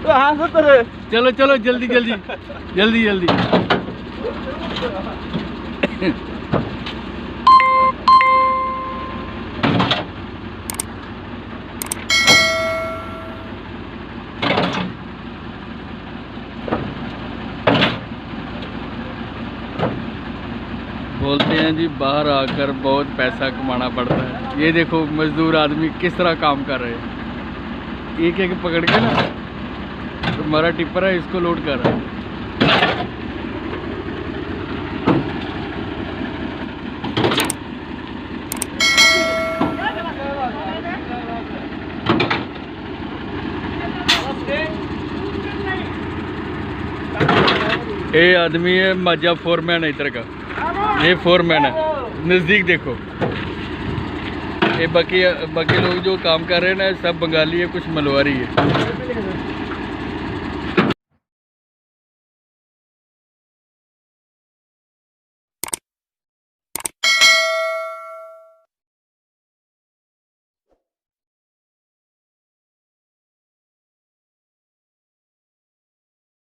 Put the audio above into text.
चलो चलो जल्दी जल्दी जल्दी जल्दी। बोलते हैं जी बाहर आकर बहुत पैसा कमाना पड़ता है। ये देखो मजदूर आदमी किस तरह काम कर रहे हैं, एक एक पकड़ के ना। तो हमारा टिप्पर है, इसको लोड कर रहा है। ये आदमी है माजा फोरमैन है इधर का, ये फोरमैन है। नज़दीक देखो, ये बाकी लोग जो काम कर रहे हैं ना सब बंगाली है, कुछ मलवारी है।